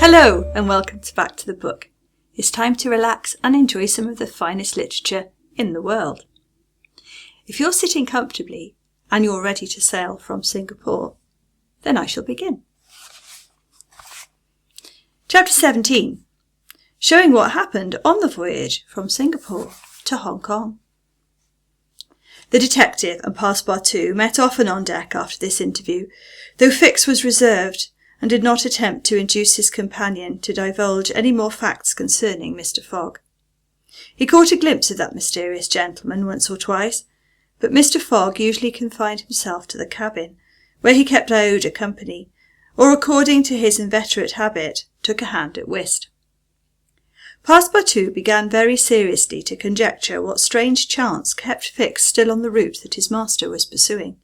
Hello and welcome back to the book. It's time to relax and enjoy some of the finest literature in the world. If you're sitting comfortably and you're ready to sail from Singapore, then I shall begin. Chapter 17, showing what happened on the voyage from Singapore to Hong Kong. The detective and Passepartout met often on deck after this interview, though Fix was reserved and did not attempt to induce his companion to divulge any more facts concerning Mr. Fogg. He caught a glimpse of that mysterious gentleman once or twice, but Mr. Fogg usually confined himself to the cabin, where he kept Aouda company, or according to his inveterate habit, took a hand at whist. Passepartout began very seriously to conjecture what strange chance kept Fix still on the route that his master was pursuing.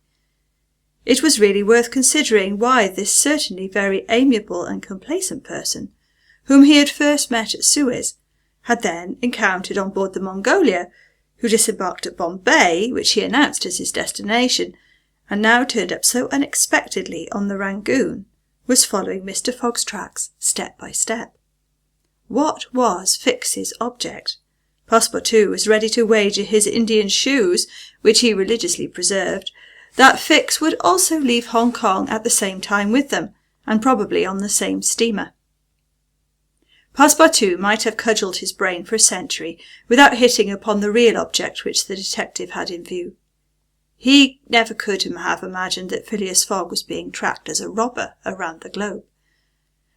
It was really worth considering why this certainly very amiable and complacent person, whom he had first met at Suez, had then encountered on board the Mongolia, who disembarked at Bombay, which he announced as his destination, and now turned up so unexpectedly on the Rangoon, was following Mr. Fogg's tracks step by step. What was Fix's object? Passepartout was ready to wager his Indian shoes, which he religiously preserved, that Fix would also leave Hong Kong at the same time with them, and probably on the same steamer. Passepartout might have cudgelled his brain for a century without hitting upon the real object which the detective had in view. He never could have imagined that Phileas Fogg was being tracked as a robber around the globe.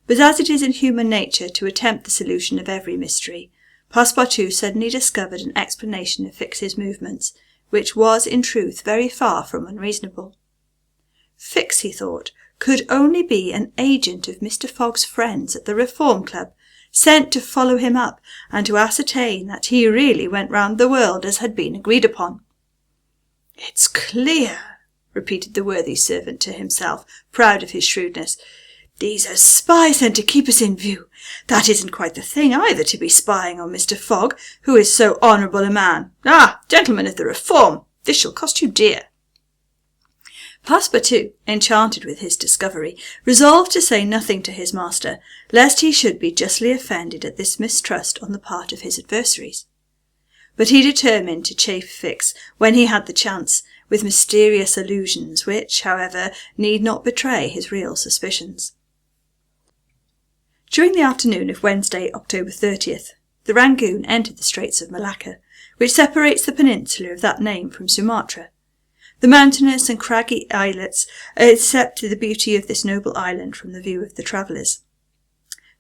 But as it is in human nature to attempt the solution of every mystery, Passepartout suddenly discovered an explanation of Fix's movements, which was in truth very far from unreasonable. Fix, he thought, could only be an agent of Mr. Fogg's friends at the Reform Club, sent to follow him up and to ascertain that he really went round the world as had been agreed upon. "It's clear," repeated the worthy servant to himself, proud of his shrewdness. "These are spies sent to keep us in view. That isn't quite the thing either, to be spying on Mr. Fogg, who is so honourable a man. Ah, gentlemen of the Reform, this shall cost you dear." Passepartout, enchanted with his discovery, resolved to say nothing to his master, lest he should be justly offended at this mistrust on the part of his adversaries. But he determined to chaff Fix, when he had the chance, with mysterious allusions, which, however, need not betray his real suspicions. During the afternoon of Wednesday, October 30th, the Rangoon entered the Straits of Malacca, which separates the peninsula of that name from Sumatra. The mountainous and craggy islets accept the beauty of this noble island from the view of the travellers.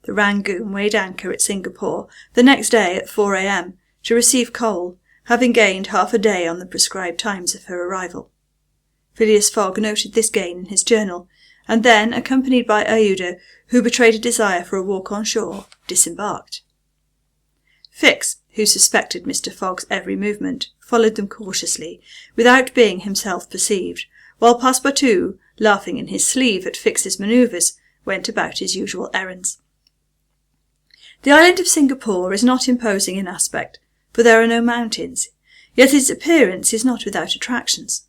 The Rangoon weighed anchor at Singapore the next day at 4 a.m. to receive coal, having gained half a day on the prescribed times of her arrival. Phileas Fogg noted this gain in his journal, and then, accompanied by Aouda, who betrayed a desire for a walk on shore, disembarked. Fix, who suspected Mr. Fogg's every movement, followed them cautiously, without being himself perceived, while Passepartout, laughing in his sleeve at Fix's manoeuvres, went about his usual errands. The island of Singapore is not imposing in aspect, for there are no mountains, yet its appearance is not without attractions.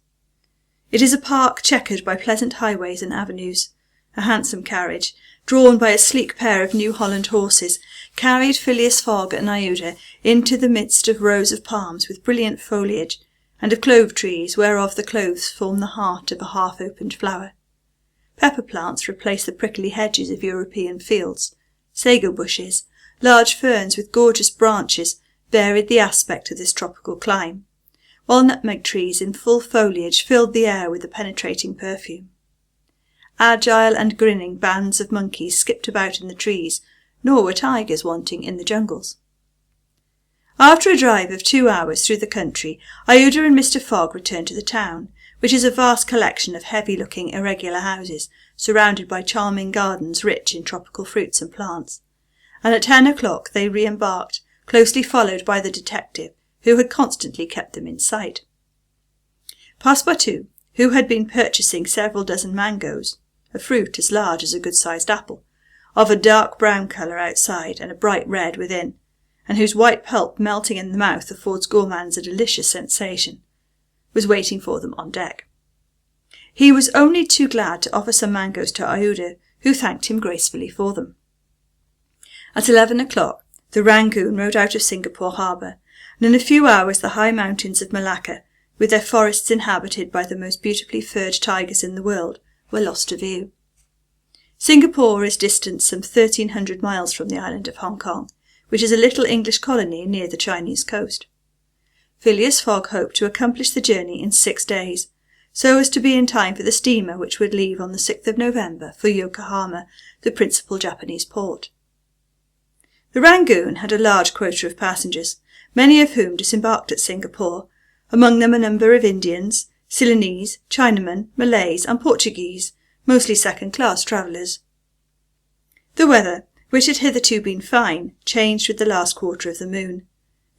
It is a park checkered by pleasant highways and avenues. A handsome carriage, drawn by a sleek pair of New Holland horses, carried Phileas Fogg and Aouda into the midst of rows of palms with brilliant foliage, and of clove trees, whereof the cloves form the heart of a half-opened flower. Pepper plants replaced the prickly hedges of European fields. Sago bushes, large ferns with gorgeous branches, varied the aspect of this tropical clime, while nutmeg trees in full foliage filled the air with a penetrating perfume. Agile and grinning bands of monkeys skipped about in the trees, nor were tigers wanting in the jungles. After a drive of 2 hours through the country, Aouda and Mr. Fogg returned to the town, which is a vast collection of heavy-looking irregular houses, surrounded by charming gardens rich in tropical fruits and plants, and at 10 o'clock they re-embarked, closely followed by the detective, who had constantly kept them in sight. Passepartout, who had been purchasing several dozen mangoes, a fruit as large as a good-sized apple, of a dark brown colour outside and a bright red within, and whose white pulp melting in the mouth affords gourmands a delicious sensation, was waiting for them on deck. He was only too glad to offer some mangoes to Aouda, who thanked him gracefully for them. At 11 o'clock, the Rangoon rode out of Singapore harbour, and in a few hours the high mountains of Malacca, with their forests inhabited by the most beautifully furred tigers in the world, were lost to view. Singapore is distant some 1,300 miles from the island of Hong Kong, which is a little English colony near the Chinese coast. Phileas Fogg hoped to accomplish the journey in 6 days, so as to be in time for the steamer which would leave on the 6th of November for Yokohama, the principal Japanese port. The Rangoon had a large quota of passengers, many of whom disembarked at Singapore, among them a number of Indians, Ceylonese, Chinamen, Malays, and Portuguese, mostly second-class travellers. The weather, which had hitherto been fine, changed with the last quarter of the moon.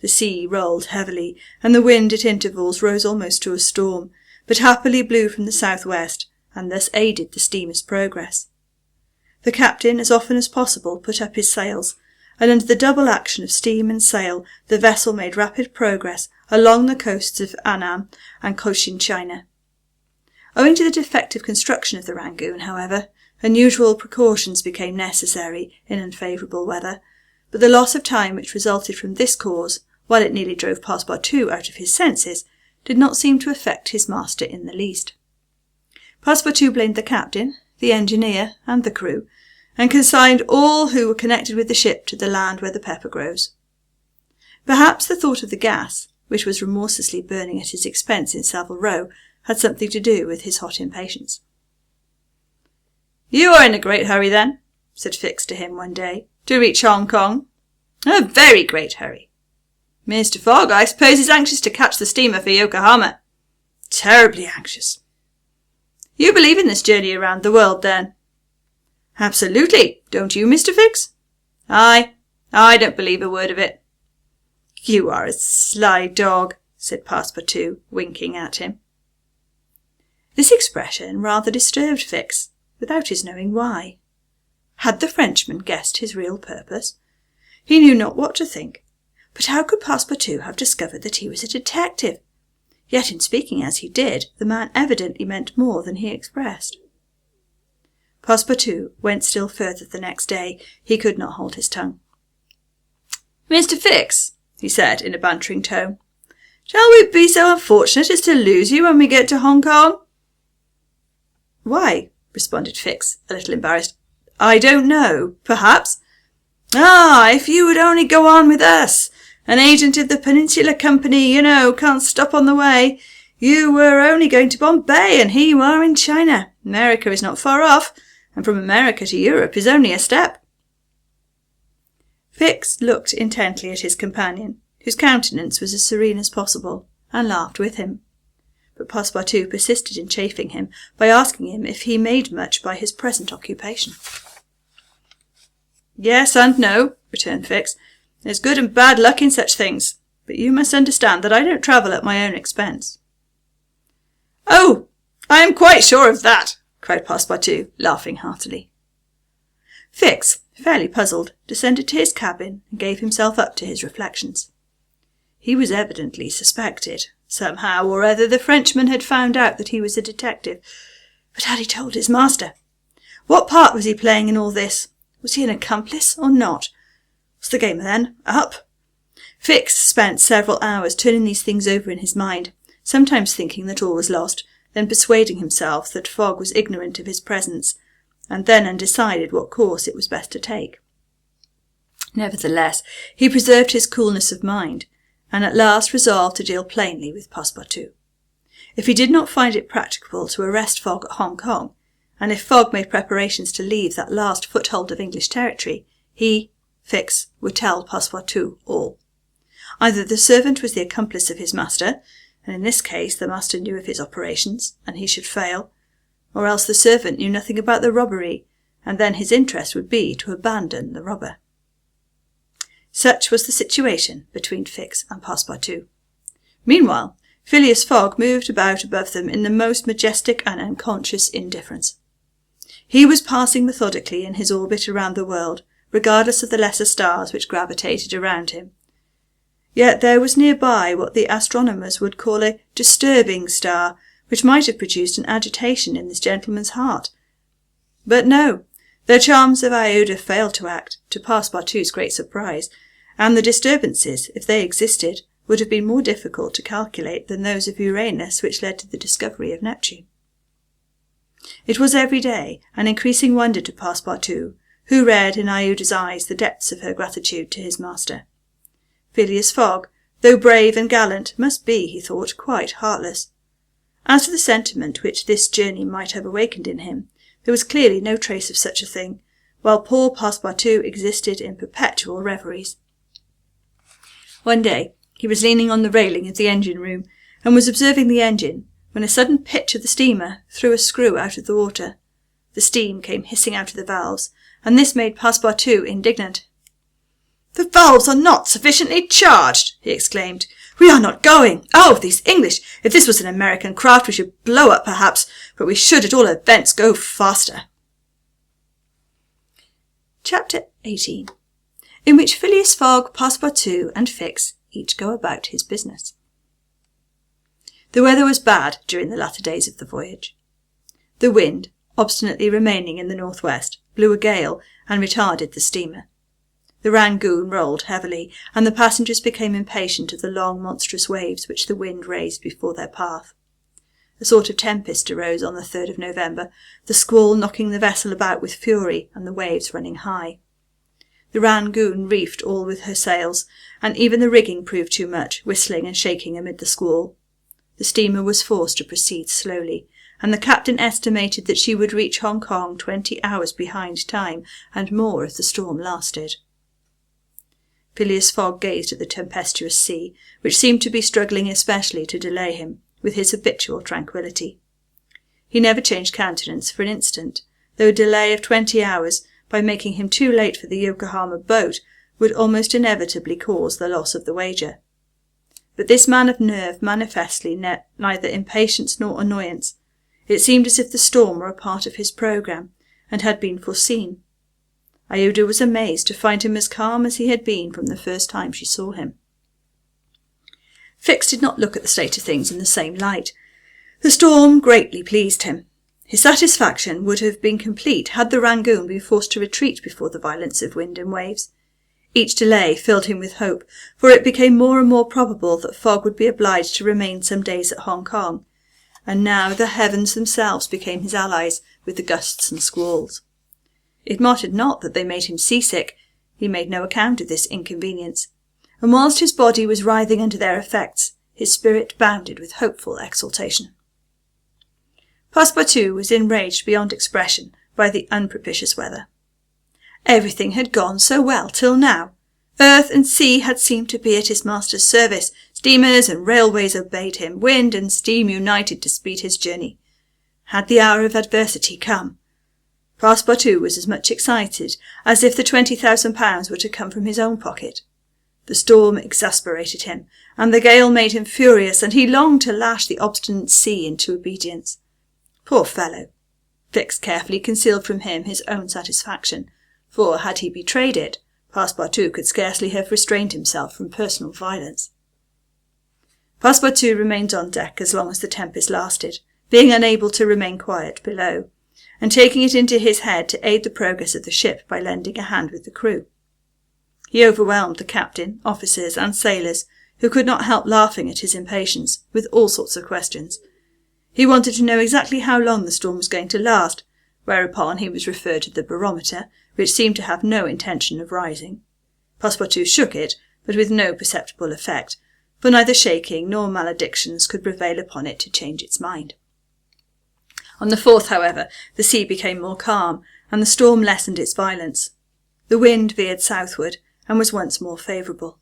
The sea rolled heavily, and the wind at intervals rose almost to a storm, but happily blew from the south-west, and thus aided the steamer's progress. The captain, as often as possible, put up his sails, and under the double action of steam and sail, the vessel made rapid progress along the coasts of Annam and Cochin China. Owing to the defective construction of the Rangoon, however, unusual precautions became necessary in unfavourable weather, but the loss of time which resulted from this cause, while it nearly drove Passepartout out of his senses, did not seem to affect his master in the least. Passepartout blamed the captain, the engineer, and the crew, and consigned all who were connected with the ship to the land where the pepper grows. Perhaps the thought of the gas, which was remorselessly burning at his expense in Savile Row, had something to do with his hot impatience. "You are in a great hurry, then," said Fix to him one day, "to reach Hong Kong?" "A very great hurry." "Mr. Fogg, I suppose, is anxious to catch the steamer for Yokohama?" "Terribly anxious." "You believe in this journey around the world, then?" "Absolutely. Don't you, Mr. Fix?" I don't believe a word of it." "You are a sly dog," said Passepartout, winking at him. This expression rather disturbed Fix, without his knowing why. Had the Frenchman guessed his real purpose? He knew not what to think, but how could Passepartout have discovered that he was a detective? Yet in speaking as he did, the man evidently meant more than he expressed. Passepartout went still further the next day. He could not hold his tongue. "Mr. Fix," he said in a bantering tone, "shall we be so unfortunate as to lose you when we get to Hong Kong?" "Why," responded Fix, a little embarrassed, "I don't know. Perhaps—" "Ah, if you would only go on with us! An agent of the Peninsular Company, you know, can't stop on the way. You were only going to Bombay, and here you are in China. America is not far off, and from America to Europe is only a step." Fix looked intently at his companion, whose countenance was as serene as possible, and laughed with him. But Passepartout persisted in chaffing him by asking him if he made much by his present occupation. "Yes and no," returned Fix. "There's good and bad luck in such things, but you must understand that I don't travel at my own expense." "Oh, I am quite sure of that," cried Passepartout, laughing heartily. Fix, fairly puzzled, descended to his cabin and gave himself up to his reflections. He was evidently suspected. Somehow or other the Frenchman had found out that he was a detective. But had he told his master? What part was he playing in all this? Was he an accomplice or not? Was the game then up? Fix spent several hours turning these things over in his mind, sometimes thinking that all was lost, then persuading himself that Fogg was ignorant of his presence, and then undecided what course it was best to take. Nevertheless, he preserved his coolness of mind, and at last resolved to deal plainly with Passepartout. If he did not find it practicable to arrest Fogg at Hong Kong, and if Fogg made preparations to leave that last foothold of English territory, he, Fix, would tell Passepartout all. Either the servant was the accomplice of his master, and in this case the master knew of his operations, and he should fail, or else the servant knew nothing about the robbery, and then his interest would be to abandon the robber. Such was the situation between Fix and Passepartout. Meanwhile, Phileas Fogg moved about above them in the most majestic and unconscious indifference. He was passing methodically in his orbit around the world, regardless of the lesser stars which gravitated around him. Yet there was nearby what the astronomers would call a disturbing star, which might have produced an agitation in this gentleman's heart. But no, The charms of Iota failed to act, to Passepartout's great surprise, and the disturbances, if they existed, would have been more difficult to calculate than those of Uranus which led to the discovery of Neptune. It was every day an increasing wonder to Passepartout, who read in Iota's eyes the depths of her gratitude to his master. Phileas Fogg, though brave and gallant, must be, he thought, quite heartless. As to the sentiment which this journey might have awakened in him, there was clearly no trace of such a thing, while poor Passepartout existed in perpetual reveries. One day he was leaning on the railing of the engine-room, and was observing the engine, when a sudden pitch of the steamer threw a screw out of the water. The steam came hissing out of the valves, and this made Passepartout indignant. "The valves are not sufficiently charged!" he exclaimed. "We are not going! Oh, these English! If this was an American craft we should blow up perhaps, but we should at all events go faster." Chapter 18, in which Phileas Fogg, Passepartout, and Fix each go about his business. The weather was bad during the latter days of the voyage. The wind, obstinately remaining in the northwest, blew a gale and retarded the steamer. The Rangoon rolled heavily, and the passengers became impatient of the long monstrous waves which the wind raised before their path. A sort of tempest arose on the 3rd of November, the squall knocking the vessel about with fury and the waves running high. The Rangoon reefed all with her sails, and even the rigging proved too much, whistling and shaking amid the squall. The steamer was forced to proceed slowly, and the captain estimated that she would reach Hong Kong 20 hours behind time, and more if the storm lasted. Phileas Fogg gazed at the tempestuous sea, which seemed to be struggling especially to delay him, with his habitual tranquillity. He never changed countenance for an instant, though a delay of 20 hours, by making him too late for the Yokohama boat, would almost inevitably cause the loss of the wager. But this man of nerve manifestly neither impatience nor annoyance. It seemed as if the storm were a part of his programme, and had been foreseen. Iota was amazed to find him as calm as he had been from the first time she saw him. Fix did not look at the state of things in the same light. The storm greatly pleased him. His satisfaction would have been complete had the Rangoon been forced to retreat before the violence of wind and waves. Each delay filled him with hope, for it became more and more probable that Fogg would be obliged to remain some days at Hong Kong, and now the heavens themselves became his allies with the gusts and squalls. It mattered not that they made him seasick, he made no account of this inconvenience, and whilst his body was writhing under their effects, his spirit bounded with hopeful exultation. Passepartout was enraged beyond expression by the unpropitious weather. Everything had gone so well till now. Earth and sea had seemed to be at his master's service. Steamers and railways obeyed him. Wind and steam united to speed his journey. Had the hour of adversity come? Passepartout was as much excited as if the £20,000 were to come from his own pocket. The storm exasperated him, and the gale made him furious, and he longed to lash the obstinate sea into obedience. Poor fellow! Fix carefully concealed from him his own satisfaction, for had he betrayed it, Passepartout could scarcely have restrained himself from personal violence. Passepartout remained on deck as long as the tempest lasted, being unable to remain quiet below, and taking it into his head to aid the progress of the ship by lending a hand with the crew. He overwhelmed the captain, officers, and sailors, who could not help laughing at his impatience, with all sorts of questions. He wanted to know exactly how long the storm was going to last, whereupon he was referred to the barometer, which seemed to have no intention of rising. Passepartout shook it, but with no perceptible effect, for neither shaking nor maledictions could prevail upon it to change its mind. On the 4th, however, the sea became more calm, and the storm lessened its violence. The wind veered southward, and was once more favourable.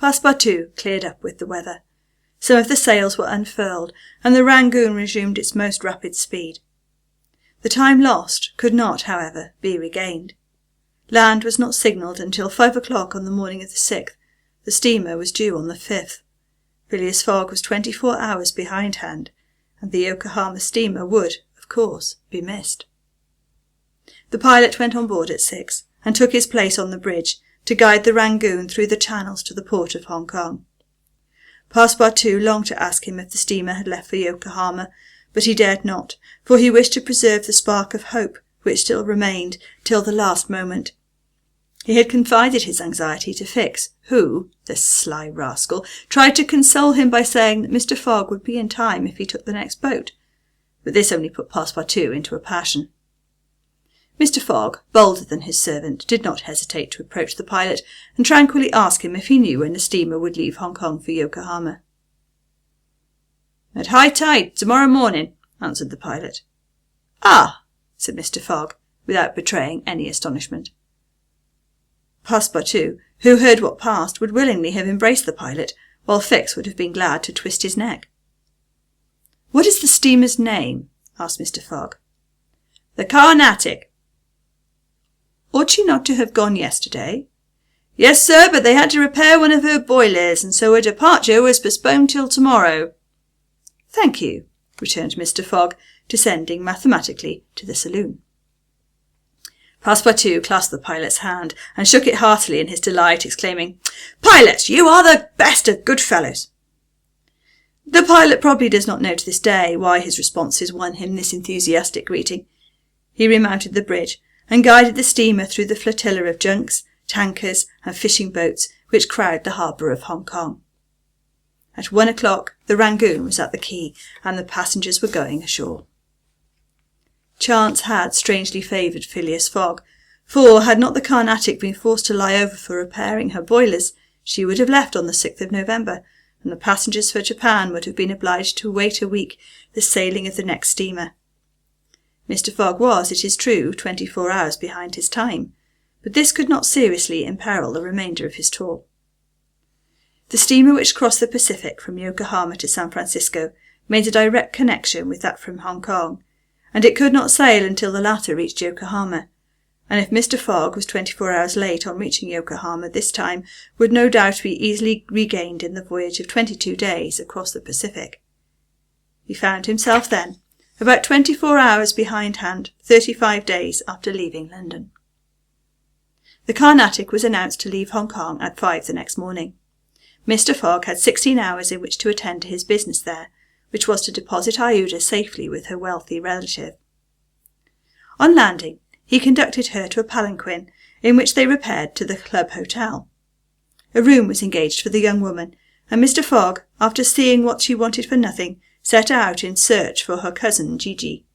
Passepartout cleared up with the weather. Some of the sails were unfurled, and the Rangoon resumed its most rapid speed. The time lost could not, however, be regained. Land was not signalled until 5 o'clock on the morning of the 6th. The steamer was due on the 5th. Phileas Fogg was 24 hours behindhand, and the Yokohama steamer would, of course, be missed. The pilot went on board at 6, and took his place on the bridge, to guide the Rangoon through the channels to the port of Hong Kong. Passepartout longed to ask him if the steamer had left for Yokohama, but he dared not, for he wished to preserve the spark of hope which still remained till the last moment. He had confided his anxiety to Fix, who, the sly rascal, tried to console him by saying that Mr. Fogg would be in time if he took the next boat, but this only put Passepartout into a passion. Mr. Fogg, bolder than his servant, did not hesitate to approach the pilot and tranquilly ask him if he knew when the steamer would leave Hong Kong for Yokohama. "At high tide, tomorrow morning," answered the pilot. "Ah," said Mr. Fogg, without betraying any astonishment. Passepartout, who heard what passed, would willingly have embraced the pilot, while Fix would have been glad to twist his neck. "What is the steamer's name?" asked Mr. Fogg. "The Carnatic." "Ought she not to have gone yesterday?" "Yes, sir, but they had to repair one of her boilers, and so her departure was postponed till tomorrow." "Thank you," returned Mr. Fogg, descending mathematically to the saloon. Passepartout clasped the pilot's hand and shook it heartily in his delight, exclaiming, "Pilot, you are the best of good fellows!" The pilot probably does not know to this day why his responses won him this enthusiastic greeting. He remounted the bridge and guided the steamer through the flotilla of junks, tankers, and fishing boats which crowd the harbour of Hong Kong. At 1 o'clock the Rangoon was at the quay, and the passengers were going ashore. Chance had strangely favoured Phileas Fogg, for had not the Carnatic been forced to lie over for repairing her boilers, she would have left on the 6th of November, and the passengers for Japan would have been obliged to wait a week the sailing of the next steamer. Mr. Fogg was, it is true, 24 hours behind his time, but this could not seriously imperil the remainder of his tour. The steamer which crossed the Pacific from Yokohama to San Francisco made a direct connection with that from Hong Kong, and it could not sail until the latter reached Yokohama, and if Mr. Fogg was 24 hours late on reaching Yokohama, this time would no doubt be easily regained in the voyage of 22 days across the Pacific. He found himself then about 24 hours behindhand, 35 days after leaving London. The Carnatic was announced to leave Hong Kong at 5 the next morning. Mr. Fogg had 16 hours in which to attend to his business there, which was to deposit Aouda safely with her wealthy relative. On landing, he conducted her to a palanquin, in which they repaired to the Club Hotel. A room was engaged for the young woman, and Mr. Fogg, after seeing what she wanted for nothing, set out in search for her cousin Gigi.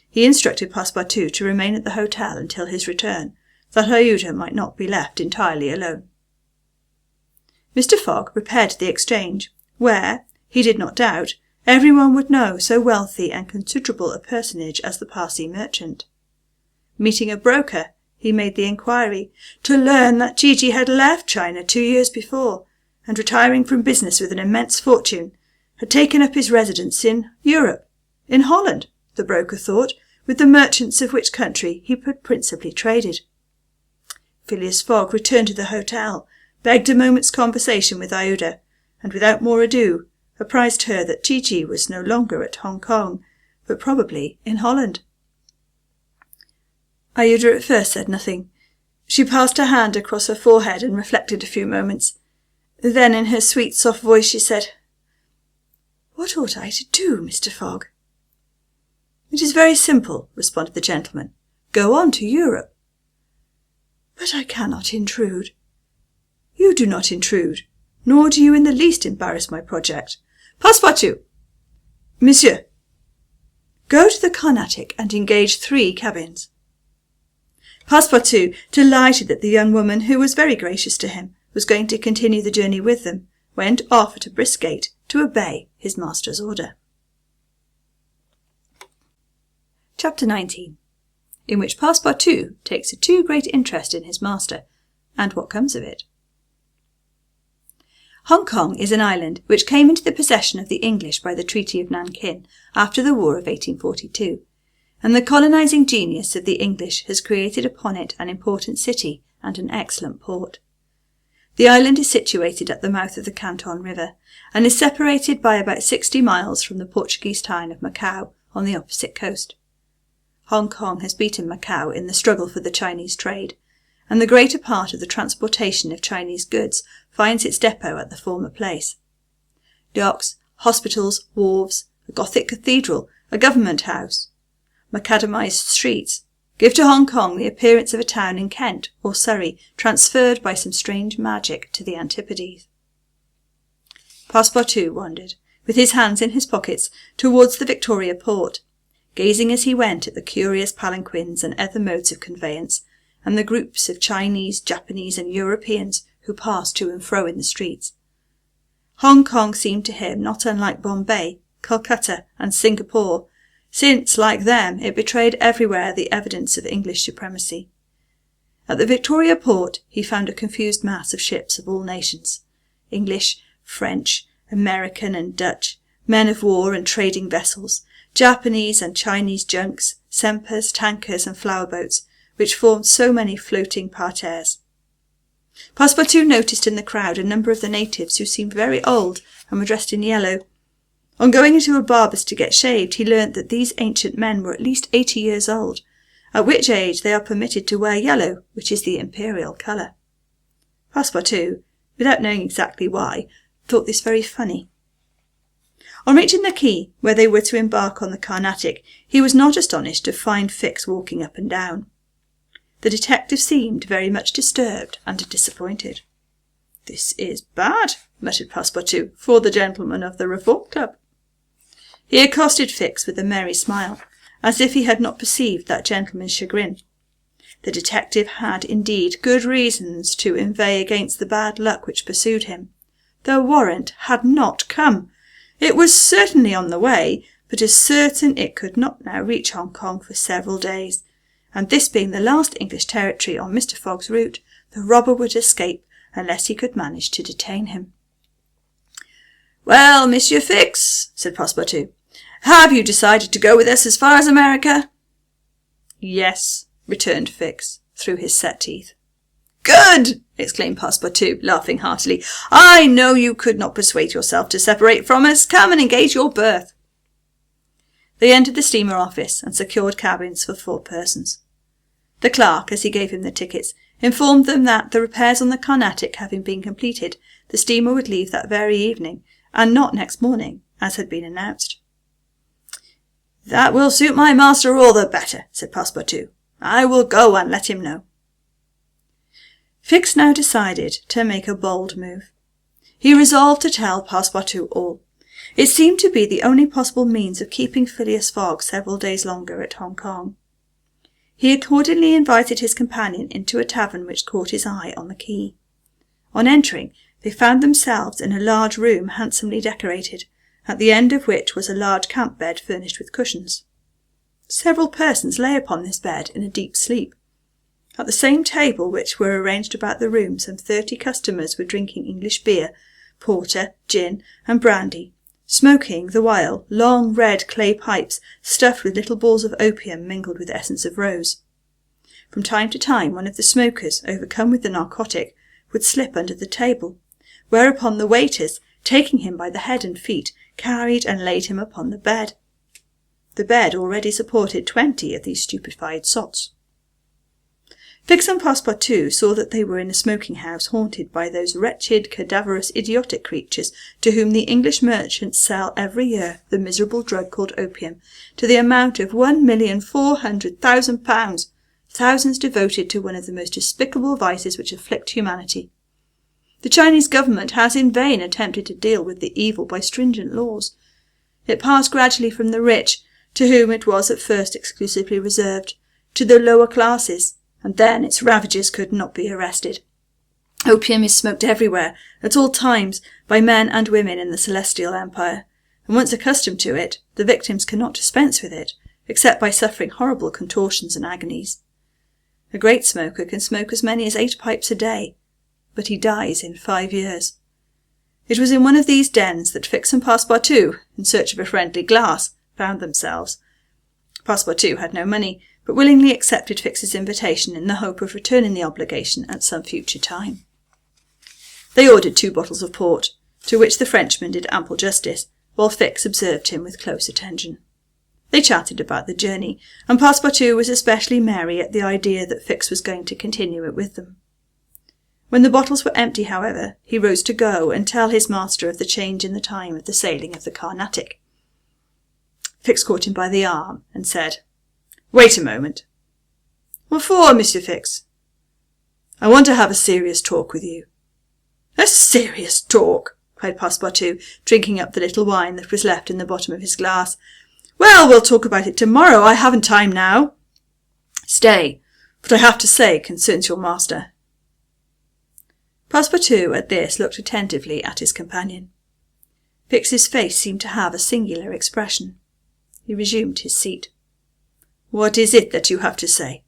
He instructed Passepartout to remain at the hotel until his return, that Aouda might not be left entirely alone. Mr. Fogg repaired to the Exchange, where, he did not doubt, everyone would know so wealthy and considerable a personage as the Parsee merchant. Meeting a broker, he made the inquiry, to learn that Gigi had left China 2 years before, and retiring from business with an immense fortune, had taken up his residence in Europe, in Holland, the broker thought, with the merchants of which country he had principally traded. Phileas Fogg returned to the hotel, begged a moment's conversation with Aouda, and without more ado apprised her that Gigi was no longer at Hong Kong, but probably in Holland. Aouda at first said nothing. She passed her hand across her forehead and reflected a few moments. Then in her sweet soft voice she said, "What ought I to do, Mr. Fogg?" "It is very simple," responded the gentleman. "Go on to Europe." "But I cannot intrude." "You do not intrude, nor do you in the least embarrass my project. Passepartout!" "Monsieur." "Go to the Carnatic and engage 3 cabins." Passepartout, delighted that the young woman, who was very gracious to him, was going to continue the journey with them, went off at a brisk gait to obey his master's order. Chapter 19, in which Passepartout takes a too great interest in his master, and what comes of it. Hong Kong is an island which came into the possession of the English by the Treaty of Nankin after the War of 1842, and the colonizing genius of the English has created upon it an important city and an excellent port. The island is situated at the mouth of the Canton River, and is separated by about 60 miles from the Portuguese town of Macau on the opposite coast. Hong Kong has beaten Macau in the struggle for the Chinese trade, and the greater part of the transportation of Chinese goods finds its depot at the former place. Docks, hospitals, wharves, a Gothic cathedral, a government house, macadamised streets, give to Hong Kong the appearance of a town in Kent or Surrey, transferred by some strange magic to the Antipodes. Passepartout wandered, with his hands in his pockets, towards the Victoria Port, gazing as he went at the curious palanquins and other modes of conveyance, and the groups of Chinese, Japanese, and Europeans who passed to and fro in the streets. Hong Kong seemed to him not unlike Bombay, Calcutta, and Singapore, since, like them, it betrayed everywhere the evidence of English supremacy. At the Victoria Port he found a confused mass of ships of all nations, English, French, American and Dutch, men of war and trading vessels, Japanese and Chinese junks, sempers, tankers and flower boats, which formed so many floating parterres. Passepartout noticed in the crowd a number of the natives who seemed very old and were dressed in yellow. On going into a barber's to get shaved, he learnt that these ancient men were at least 80 years old, at which age they are permitted to wear yellow, which is the imperial colour. Passepartout, without knowing exactly why, thought this very funny. On reaching the quay, where they were to embark on the Carnatic, he was not astonished to find Fix walking up and down. The detective seemed very much disturbed and disappointed. "This is bad," muttered Passepartout, "for the gentleman of the Reform Club." He accosted Fix with a merry smile, as if he had not perceived that gentleman's chagrin. The detective had, indeed, good reasons to inveigh against the bad luck which pursued him. The warrant had not come. It was certainly on the way, but as certain it could not now reach Hong Kong for several days, and this being the last English territory on Mr. Fogg's route, the robber would escape unless he could manage to detain him. "Well, Monsieur Fix," said Passepartout, "have you decided to go with us as far as America?" "Yes," returned Fix, through his set teeth. "Good!" exclaimed Passepartout, laughing heartily. "I know you could not persuade yourself to separate from us. Come and engage your berth." They entered the steamer office and secured cabins for 4 persons. The clerk, as he gave him the tickets, informed them that, the repairs on the Carnatic having been completed, the steamer would leave that very evening, and not next morning, as had been announced. "That will suit my master all the better," said Passepartout. "I will go and let him know." Fix now decided to make a bold move. He resolved to tell Passepartout all. It seemed to be the only possible means of keeping Phileas Fogg several days longer at Hong Kong. He accordingly invited his companion into a tavern which caught his eye on the quay. On entering, they found themselves in a large room handsomely decorated, at the end of which was a large camp bed furnished with cushions. Several persons lay upon this bed in a deep sleep. At the same table which were arranged about the room, some 30 customers were drinking English beer, porter, gin, and brandy, smoking, the while, long red clay pipes stuffed with little balls of opium mingled with essence of rose. From time to time one of the smokers, overcome with the narcotic, would slip under the table, whereupon the waiters, taking him by the head and feet, carried and laid him upon the bed. The bed already supported 20 of these stupefied sots. Fix and Passepartout saw that they were in a smoking-house haunted by those wretched, cadaverous, idiotic creatures to whom the English merchants sell every year the miserable drug called opium, to the amount of £1,400,000, thousands devoted to one of the most despicable vices which afflict humanity. The Chinese government has in vain attempted to deal with the evil by stringent laws. It passed gradually from the rich, to whom it was at first exclusively reserved, to the lower classes, and then its ravagers could not be arrested. Opium is smoked everywhere, at all times, by men and women in the Celestial Empire, and once accustomed to it, the victims cannot dispense with it, except by suffering horrible contortions and agonies. A great smoker can smoke as many as 8 pipes a day, but he dies in 5 years. It was in one of these dens that Fix and Passepartout, in search of a friendly glass, found themselves. Passepartout had no money, but willingly accepted Fix's invitation in the hope of returning the obligation at some future time. They ordered 2 bottles of port, to which the Frenchman did ample justice, while Fix observed him with close attention. They chatted about the journey, and Passepartout was especially merry at the idea that Fix was going to continue it with them. When the bottles were empty, however, he rose to go and tell his master of the change in the time of the sailing of the Carnatic. Fix caught him by the arm and said, Wait a moment. What for, Mr. Fix? I want to have a serious talk with you. A serious talk, cried Passepartout, drinking up the little wine that was left in the bottom of his glass. Well, we'll talk about it tomorrow. I haven't time now. Stay. What I have to say concerns your master. Passepartout at this looked attentively at his companion. Fix's face seemed to have a singular expression. He resumed his seat. What is it that you have to say?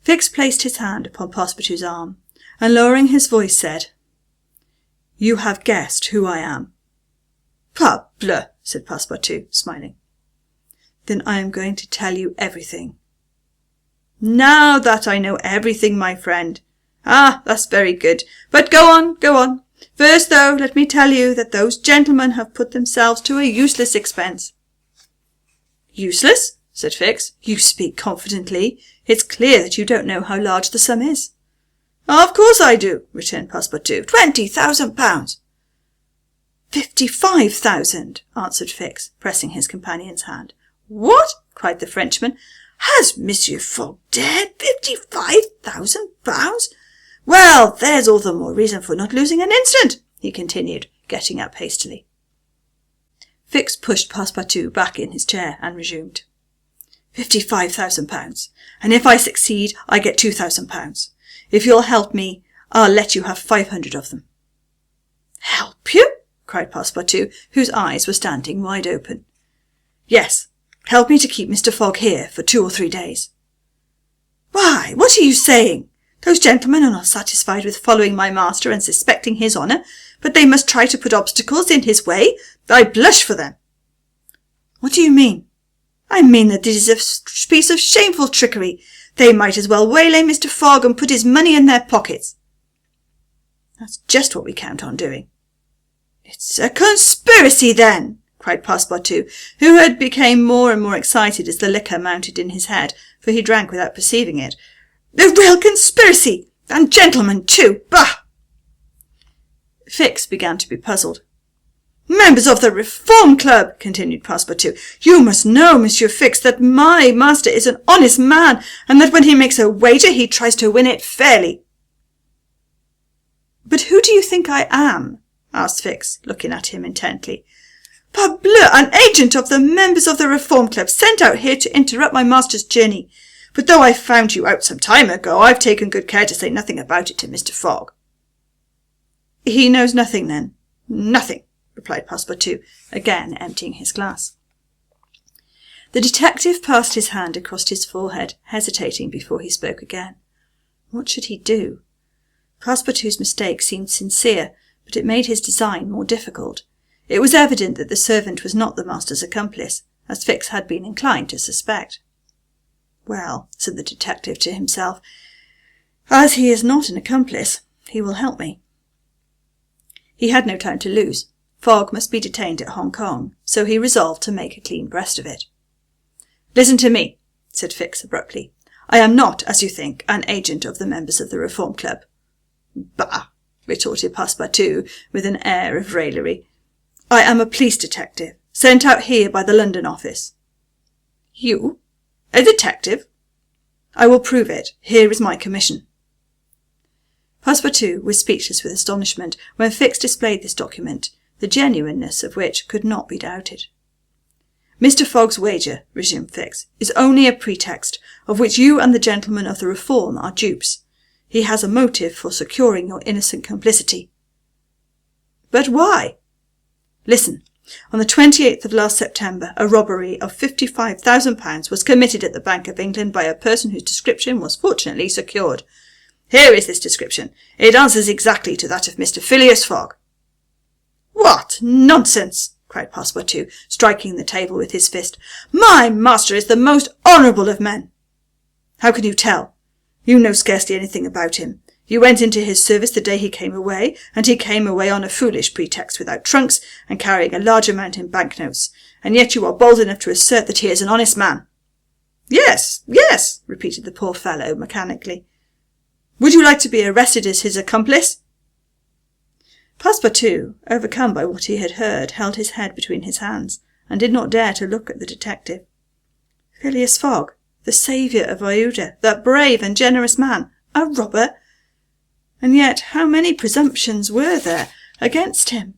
Fix placed his hand upon Passepartout's arm, and lowering his voice said, You have guessed who I am. Parbleu, said Passepartout, smiling. Then I am going to tell you everything. Now that I know everything, my friend. Ah, that's very good. But go on, go on. First, though, let me tell you that those gentlemen have put themselves to a useless expense. Useless? Said Fix. You speak confidently. It's clear that you don't know how large the sum is. Of course I do, returned Passepartout. 20,000 £. 55,000, answered Fix, pressing his companion's hand. What? Cried the Frenchman. Has Monsieur Fogg dared £55,000? Well, there's all the more reason for not losing an instant, he continued, getting up hastily. Fix pushed Passepartout back in his chair and resumed. £55,000, and if I succeed, I get £2,000. If you'll help me, I'll let you have 500 of them. Help you? Cried Passepartout, whose eyes were standing wide open. Yes, help me to keep Mr. Fogg here for 2 or 3 days. Why, what are you saying? Those gentlemen are not satisfied with following my master and suspecting his honour, but they must try to put obstacles in his way. I blush for them. What do you mean? I mean that it is a piece of shameful trickery. They might as well waylay Mr. Fogg and put his money in their pockets. That's just what we count on doing. It's a conspiracy, then, cried Passepartout, who had become more and more excited as the liquor mounted in his head, for he drank without perceiving it. A real conspiracy! And gentlemen, too! Bah! Fix began to be puzzled. Members of the Reform Club, continued Passepartout, you must know, Monsieur Fix, that my master is an honest man, and that when he makes a wager he tries to win it fairly. But who do you think I am? Asked Fix, looking at him intently. Parbleu, an agent of the members of the Reform Club, sent out here to interrupt my master's journey. But though I found you out some time ago, I've taken good care to say nothing about it to Mr. Fogg. He knows nothing, then? Nothing, replied Passepartout, again emptying his glass. The detective passed his hand across his forehead, hesitating before he spoke again. What should he do? Passepartout's mistake seemed sincere, but it made his design more difficult. It was evident that the servant was not the master's accomplice, as Fix had been inclined to suspect. Well, said the detective to himself, as he is not an accomplice, he will help me. He had no time to lose. Fogg must be detained at Hong Kong, so he resolved to make a clean breast of it. Listen to me, said Fix abruptly. I am not, as you think, an agent of the members of the Reform Club. Bah! Retorted Passepartout with an air of raillery. I am a police detective, sent out here by the London office. You? A detective? I will prove it. Here is my commission. Passepartout was speechless with astonishment when Fix displayed this document, the genuineness of which could not be doubted. Mr. Fogg's wager, resumed Fix, is only a pretext, of which you and the gentlemen of the Reform are dupes. He has a motive for securing your innocent complicity. But why? Listen. On the 28th of last September, a robbery of £55,000 was committed at the Bank of England by a person whose description was fortunately secured. Here is this description. It answers exactly to that of Mr. Phileas Fogg. What nonsense! Cried Passepartout, striking the table with his fist. My master is the most honourable of men. How can you tell? You know scarcely anything about him. You went into his service the day he came away, and he came away on a foolish pretext without trunks and carrying a large amount in banknotes, and yet you are bold enough to assert that he is an honest man. Yes, yes, repeated the poor fellow mechanically. Would you like to be arrested as his accomplice? Passepartout, overcome by what he had heard, held his head between his hands, and did not dare to look at the detective. Phileas Fogg, the saviour of Iuda, that brave and generous man, a robber? And yet how many presumptions were there against him?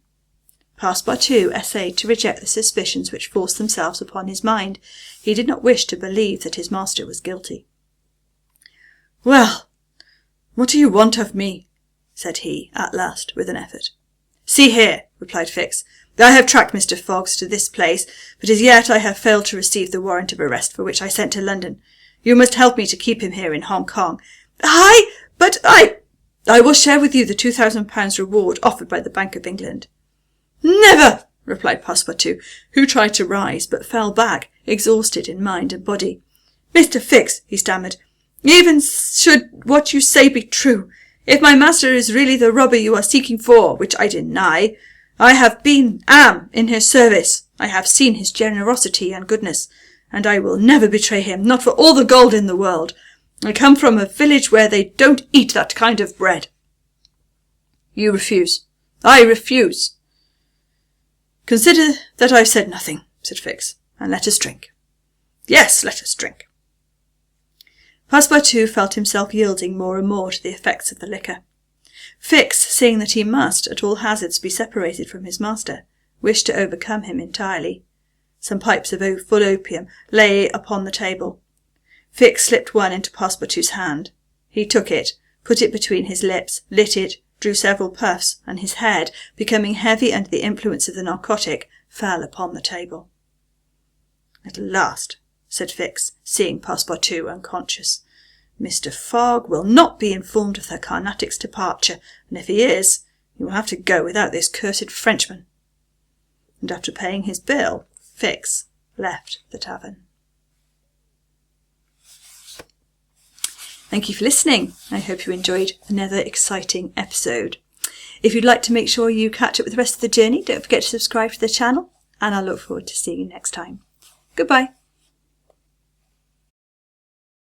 Passepartout essayed to reject the suspicions which forced themselves upon his mind. He did not wish to believe that his master was guilty. "Well, what do you want of me?" said he, at last, with an effort. "See here," replied Fix. "I have tracked Mr. Fogg to this place, but as yet I have failed to receive the warrant of arrest for which I sent to London. You must help me to keep him here in Hong Kong." But I will share with you the £2,000 reward offered by the Bank of England." "Never!" replied Passepartout, who tried to rise, but fell back, exhausted in mind and body. "Mr. Fix," he stammered, "even should what you say be true, if my master is really the robber you are seeking for, which I deny, I am in his service. I have seen his generosity and goodness, and I will never betray him, not for all the gold in the world. I come from a village where they don't eat that kind of bread." "You refuse." "I refuse." "Consider that I've said nothing," said Fix, "and let us drink." "Yes, let us drink." Passepartout felt himself yielding more and more to the effects of the liquor. Fix, seeing that he must, at all hazards, be separated from his master, wished to overcome him entirely. Some pipes of full opium lay upon the table. Fix slipped one into Passepartout's hand. He took it, put it between his lips, lit it, drew several puffs, and his head, becoming heavy under the influence of the narcotic, fell upon the table. "At last," said Fix, seeing Passepartout unconscious, "Mr. Fogg will not be informed of the Carnatic's departure, and if he is, he will have to go without this cursed Frenchman." And after paying his bill, Fix left the tavern. Thank you for listening. I hope you enjoyed another exciting episode. If you'd like to make sure you catch up with the rest of the journey, don't forget to subscribe to the channel, and I look forward to seeing you next time. Goodbye.